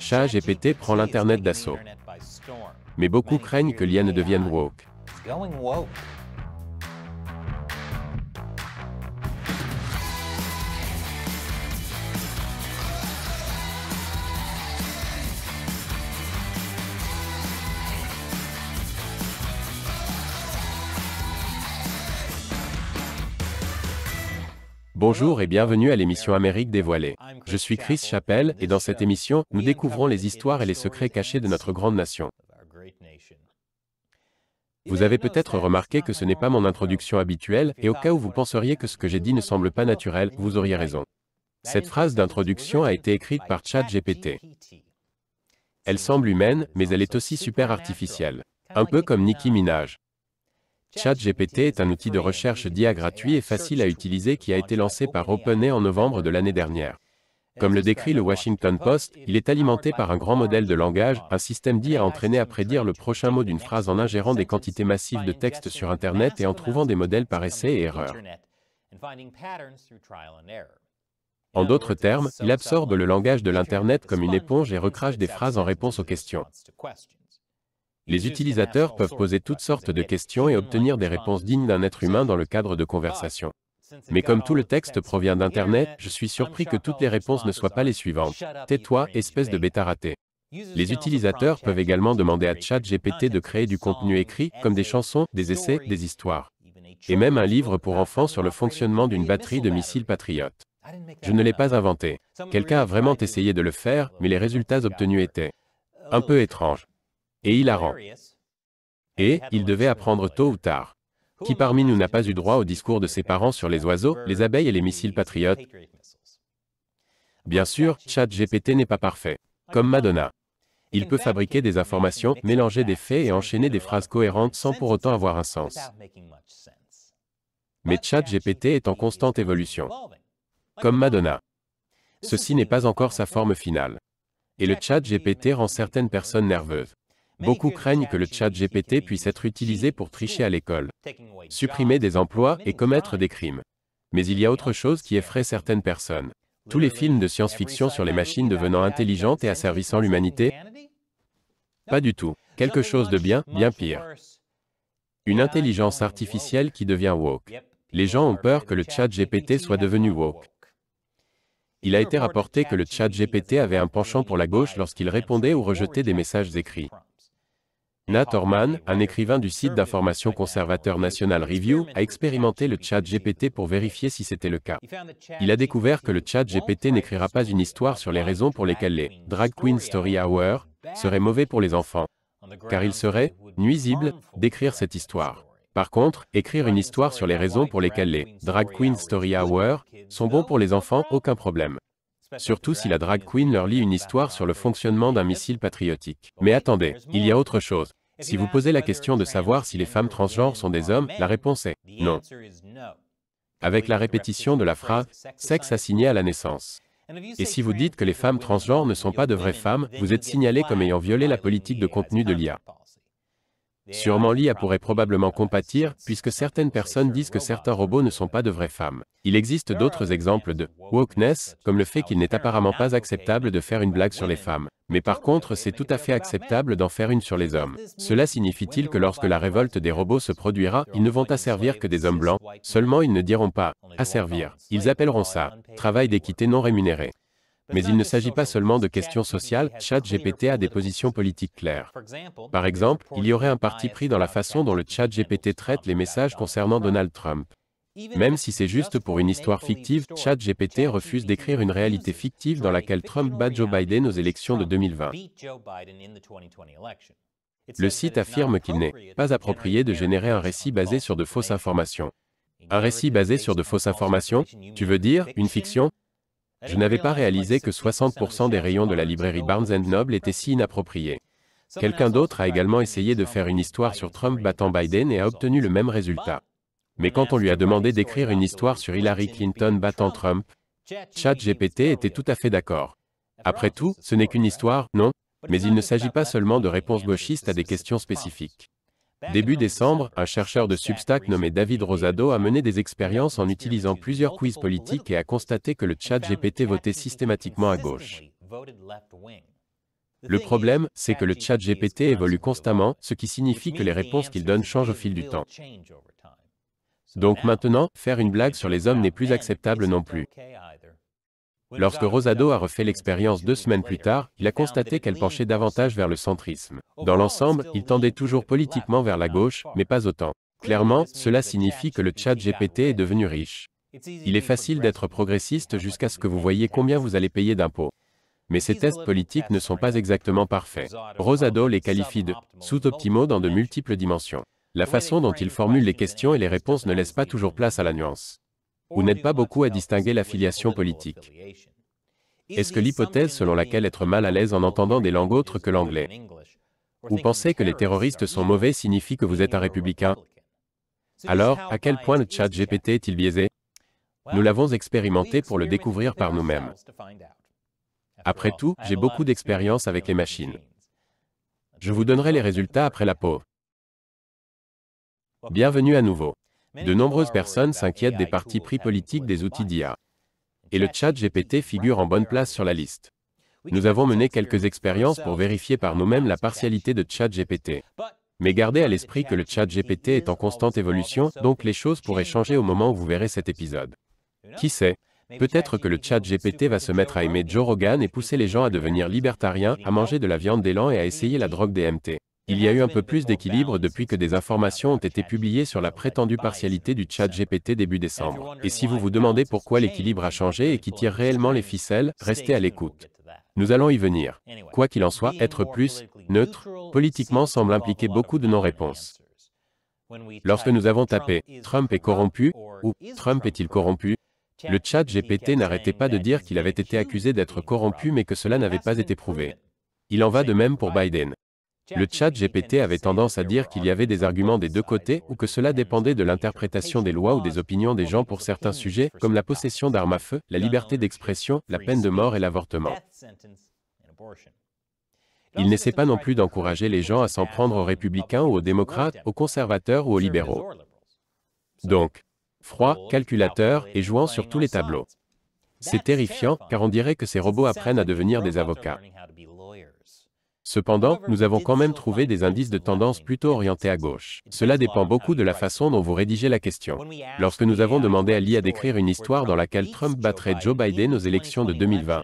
ChatGPT prend l'Internet d'assaut. Mais beaucoup craignent que l'IA ne devienne woke. Bonjour et bienvenue à l'émission Amérique dévoilée. Je suis Chris Chappell et dans cette émission, nous découvrons les histoires et les secrets cachés de notre grande nation. Vous avez peut-être remarqué que ce n'est pas mon introduction habituelle et au cas où vous penseriez que ce que j'ai dit ne semble pas naturel, vous auriez raison. Cette phrase d'introduction a été écrite par ChatGPT. Elle semble humaine, mais elle est aussi super artificielle. Un peu comme Nicki Minaj. ChatGPT est un outil de recherche d'IA gratuit et facile à utiliser qui a été lancé par OpenAI en novembre de l'année dernière. Comme le décrit le Washington Post, il est alimenté par un grand modèle de langage, un système d'IA entraîné à prédire le prochain mot d'une phrase en ingérant des quantités massives de texte sur Internet et en trouvant des modèles par essai et erreur. En d'autres termes, il absorbe le langage de l'Internet comme une éponge et recrache des phrases en réponse aux questions. Les utilisateurs peuvent poser toutes sortes de questions et obtenir des réponses dignes d'un être humain dans le cadre de conversations. Mais comme tout le texte provient d'Internet, je suis surpris que toutes les réponses ne soient pas les suivantes. Tais-toi, espèce de bêta ratée. Les utilisateurs peuvent également demander à ChatGPT de créer du contenu écrit, comme des chansons, des essais, des histoires. Et même un livre pour enfants sur le fonctionnement d'une batterie de missiles Patriot. Je ne l'ai pas inventé. Quelqu'un a vraiment essayé de le faire, mais les résultats obtenus étaient un peu étranges. Et hilarant. Et, il devait apprendre tôt ou tard. Qui parmi nous n'a pas eu droit au discours de ses parents sur les oiseaux, les abeilles et les missiles patriotes? Bien sûr, ChatGPT n'est pas parfait. Comme Madonna. Il peut fabriquer des informations, mélanger des faits et enchaîner des phrases cohérentes sans pour autant avoir un sens. Mais ChatGPT est en constante évolution. Comme Madonna. Ceci n'est pas encore sa forme finale. Et le ChatGPT rend certaines personnes nerveuses. Beaucoup craignent que le ChatGPT puisse être utilisé pour tricher à l'école, supprimer des emplois et commettre des crimes. Mais il y a autre chose qui effraie certaines personnes. Tous les films de science-fiction sur les machines devenant intelligentes et asservissant l'humanité? Pas du tout. Quelque chose de bien pire. Une intelligence artificielle qui devient woke. Les gens ont peur que le ChatGPT soit devenu woke. Il a été rapporté que le ChatGPT avait un penchant pour la gauche lorsqu'il répondait ou rejetait des messages écrits. Nat Orman, un écrivain du site d'information conservateur National Review, a expérimenté le ChatGPT pour vérifier si c'était le cas. Il a découvert que le ChatGPT n'écrira pas une histoire sur les raisons pour lesquelles les Drag Queen Story Hour seraient mauvais pour les enfants, car il serait nuisible d'écrire cette histoire. Par contre, écrire une histoire sur les raisons pour lesquelles les Drag Queen Story Hour sont bons pour les enfants, aucun problème. Surtout si la drag queen leur lit une histoire sur le fonctionnement d'un missile patriotique. Mais attendez, il y a autre chose. Si vous posez la question de savoir si les femmes transgenres sont des hommes, la réponse est non. Avec la répétition de la phrase « sexe assigné à la naissance ». Et si vous dites que les femmes transgenres ne sont pas de vraies femmes, vous êtes signalé comme ayant violé la politique de contenu de l'IA. Sûrement l'IA pourrait probablement compatir, puisque certaines personnes disent que certains robots ne sont pas de vraies femmes. Il existe d'autres exemples de wokeness, comme le fait qu'il n'est apparemment pas acceptable de faire une blague sur les femmes. Mais par contre, c'est tout à fait acceptable d'en faire une sur les hommes. Cela signifie-t-il que lorsque la révolte des robots se produira, ils ne vont asservir que des hommes blancs? Seulement ils ne diront pas « asservir ». Ils appelleront ça « travail d'équité non rémunéré ». Mais il ne s'agit pas seulement de questions sociales, ChatGPT a des positions politiques claires. Par exemple, il y aurait un parti pris dans la façon dont le ChatGPT traite les messages concernant Donald Trump. Même si c'est juste pour une histoire fictive, ChatGPT refuse d'écrire une réalité fictive dans laquelle Trump bat Joe Biden aux élections de 2020. Le site affirme qu'il n'est pas approprié de générer un récit basé sur de fausses informations. Un récit basé sur de fausses informations? Tu veux dire, une fiction? Je n'avais pas réalisé que 60% des rayons de la librairie Barnes & Noble étaient si inappropriés. Quelqu'un d'autre a également essayé de faire une histoire sur Trump battant Biden et a obtenu le même résultat. Mais quand on lui a demandé d'écrire une histoire sur Hillary Clinton battant Trump, ChatGPT était tout à fait d'accord. Après tout, ce n'est qu'une histoire, non? Mais il ne s'agit pas seulement de réponses gauchistes à des questions spécifiques. Début décembre, un chercheur de Substack nommé David Rosado a mené des expériences en utilisant plusieurs quiz politiques et a constaté que le ChatGPT votait systématiquement à gauche. Le problème, c'est que le ChatGPT évolue constamment, ce qui signifie que les réponses qu'il donne changent au fil du temps. Donc maintenant, faire une blague sur les hommes n'est plus acceptable non plus. Lorsque Rosado a refait l'expérience 2 semaines plus tard, il a constaté qu'elle penchait davantage vers le centrisme. Dans l'ensemble, il tendait toujours politiquement vers la gauche, mais pas autant. Clairement, cela signifie que le ChatGPT est devenu riche. Il est facile d'être progressiste jusqu'à ce que vous voyez combien vous allez payer d'impôts. Mais ces tests politiques ne sont pas exactement parfaits. Rosado les qualifie de sous-optimaux dans de multiples dimensions. La façon dont il formule les questions et les réponses ne laisse pas toujours place à la nuance. Ou n'aide pas beaucoup à distinguer l'affiliation politique. Est-ce que l'hypothèse selon laquelle être mal à l'aise en entendant des langues autres que l'anglais, ou penser que les terroristes sont mauvais signifie que vous êtes un républicain? Alors, à quel point le ChatGPT est-il biaisé? Nous l'avons expérimenté pour le découvrir par nous-mêmes. Après tout, j'ai beaucoup d'expérience avec les machines. Je vous donnerai les résultats après la pause. Bienvenue à nouveau. De nombreuses personnes s'inquiètent des partis pris politiques des outils d'IA. Et le ChatGPT figure en bonne place sur la liste. Nous avons mené quelques expériences pour vérifier par nous-mêmes la partialité de ChatGPT. Mais gardez à l'esprit que le ChatGPT est en constante évolution, donc les choses pourraient changer au moment où vous verrez cet épisode. Qui sait? Peut-être que le ChatGPT va se mettre à aimer Joe Rogan et pousser les gens à devenir libertariens, à manger de la viande d'élan et à essayer la drogue DMT. Il y a eu un peu plus d'équilibre depuis que des informations ont été publiées sur la prétendue partialité du ChatGPT début décembre. Et si vous vous demandez pourquoi l'équilibre a changé et qui tire réellement les ficelles, restez à l'écoute. Nous allons y venir. Quoi qu'il en soit, être plus neutre politiquement semble impliquer beaucoup de non-réponses. Lorsque nous avons tapé « Trump est corrompu » ou « Trump est-il corrompu ?», le ChatGPT n'arrêtait pas de dire qu'il avait été accusé d'être corrompu mais que cela n'avait pas été prouvé. Il en va de même pour Biden. Le ChatGPT avait tendance à dire qu'il y avait des arguments des deux côtés ou que cela dépendait de l'interprétation des lois ou des opinions des gens pour certains sujets, comme la possession d'armes à feu, la liberté d'expression, la peine de mort et l'avortement. Il n'essaie pas non plus d'encourager les gens à s'en prendre aux républicains ou aux démocrates, aux conservateurs ou aux libéraux. Donc, froid, calculateur et jouant sur tous les tableaux. C'est terrifiant, car on dirait que ces robots apprennent à devenir des avocats. Cependant, nous avons quand même trouvé des indices de tendance plutôt orientés à gauche. Cela dépend beaucoup de la façon dont vous rédigez la question. Lorsque nous avons demandé à l'IA d'écrire une histoire dans laquelle Trump battrait Joe Biden aux élections de 2020,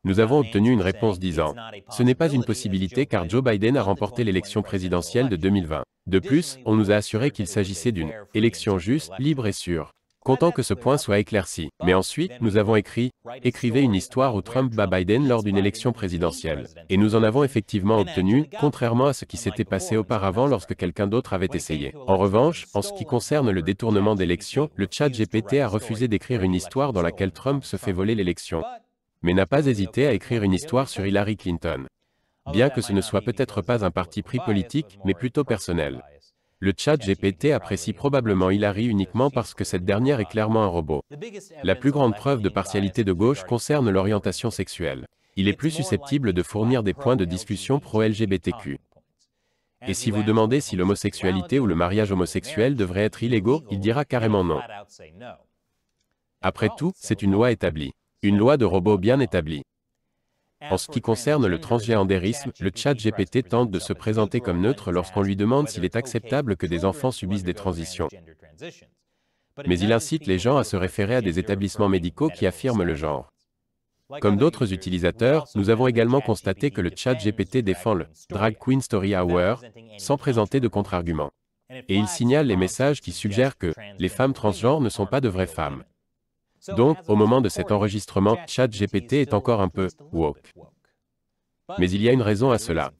nous avons obtenu une réponse disant « Ce n'est pas une possibilité car Joe Biden a remporté l'élection présidentielle de 2020 ». De plus, on nous a assuré qu'il s'agissait d'une « élection juste, libre et sûre ». Content que ce point soit éclairci. Mais ensuite, nous avons écrit « Écrivez une histoire où Trump bat Biden lors d'une élection présidentielle ». Et nous en avons effectivement obtenu, contrairement à ce qui s'était passé auparavant lorsque quelqu'un d'autre avait essayé. En revanche, en ce qui concerne le détournement d'élection, le ChatGPT a refusé d'écrire une histoire dans laquelle Trump se fait voler l'élection, mais n'a pas hésité à écrire une histoire sur Hillary Clinton. Bien que ce ne soit peut-être pas un parti pris politique, mais plutôt personnel. Le ChatGPT apprécie probablement Hillary uniquement parce que cette dernière est clairement un robot. La plus grande preuve de partialité de gauche concerne l'orientation sexuelle. Il est plus susceptible de fournir des points de discussion pro-LGBTQ. Et si vous demandez si l'homosexualité ou le mariage homosexuel devraient être illégaux, il dira carrément non. Après tout, c'est une loi établie. Une loi de robot bien établie. En ce qui concerne le transgéandérisme, le ChatGPT tente de se présenter comme neutre lorsqu'on lui demande s'il est acceptable que des enfants subissent des transitions. Mais il incite les gens à se référer à des établissements médicaux qui affirment le genre. Comme d'autres utilisateurs, nous avons également constaté que le ChatGPT défend le « Drag Queen Story Hour » sans présenter de contre-arguments. Et il signale les messages qui suggèrent que les femmes transgenres ne sont pas de vraies femmes. Donc, au moment de cet enregistrement, ChatGPT est encore un peu « woke ». Mais il y a une raison à cela.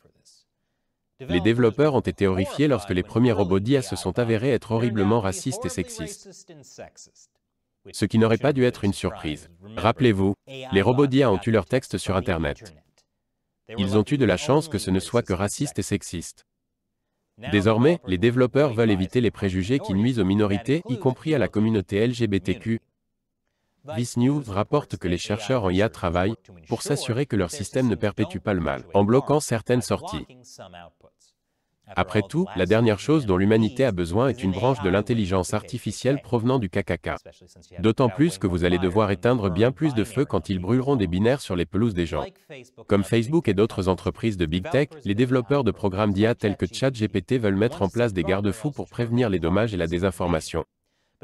Les développeurs ont été horrifiés lorsque les premiers robots d'IA se sont avérés être horriblement racistes et sexistes. Ce qui n'aurait pas dû être une surprise. Rappelez-vous, les robots d'IA ont eu leur texte sur Internet. Ils ont eu de la chance que ce ne soit que raciste et sexiste. Désormais, les développeurs veulent éviter les préjugés qui nuisent aux minorités, y compris à la communauté LGBTQ. Vice News rapporte que les chercheurs en IA travaillent pour s'assurer que leur système ne perpétue pas le mal, en bloquant certaines sorties. Après tout, la dernière chose dont l'humanité a besoin est une branche de l'intelligence artificielle provenant du KKK. D'autant plus que vous allez devoir éteindre bien plus de feux quand ils brûleront des binaires sur les pelouses des gens. Comme Facebook et d'autres entreprises de Big Tech, les développeurs de programmes d'IA tels que ChatGPT veulent mettre en place des garde-fous pour prévenir les dommages et la désinformation.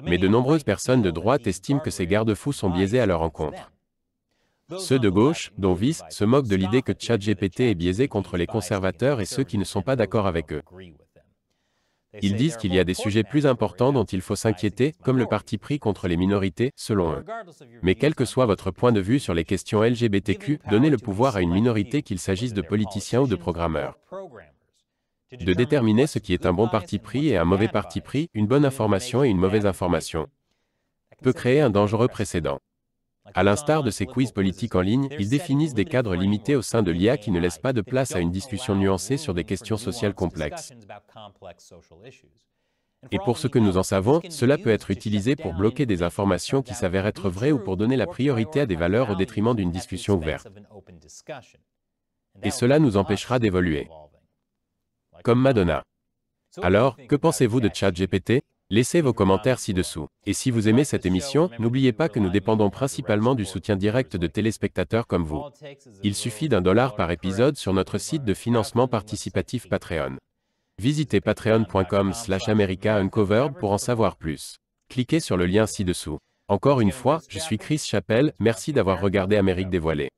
Mais de nombreuses personnes de droite estiment que ces garde-fous sont biaisés à leur encontre. Ceux de gauche, dont Vice, se moquent de l'idée que ChatGPT est biaisé contre les conservateurs et ceux qui ne sont pas d'accord avec eux. Ils disent qu'il y a des sujets plus importants dont il faut s'inquiéter, comme le parti pris contre les minorités, selon eux. Mais quel que soit votre point de vue sur les questions LGBTQ, donnez le pouvoir à une minorité qu'il s'agisse de politiciens ou de programmeurs. De déterminer ce qui est un bon parti pris et un mauvais parti pris, une bonne information et une mauvaise information, peut créer un dangereux précédent. À l'instar de ces quiz politiques en ligne, ils définissent des cadres limités au sein de l'IA qui ne laissent pas de place à une discussion nuancée sur des questions sociales complexes. Et pour ce que nous en savons, cela peut être utilisé pour bloquer des informations qui s'avèrent être vraies ou pour donner la priorité à des valeurs au détriment d'une discussion ouverte. Et cela nous empêchera d'évoluer. Comme Madonna. Alors, que pensez-vous de ChatGPT? Laissez vos commentaires ci-dessous. Et si vous aimez cette émission, n'oubliez pas que nous dépendons principalement du soutien direct de téléspectateurs comme vous. Il suffit d'$1 par épisode sur notre site de financement participatif Patreon. Visitez patreon.com/America Uncovered pour en savoir plus. Cliquez sur le lien ci-dessous. Encore une fois, je suis Chris Chappell, merci d'avoir regardé Amérique dévoilée.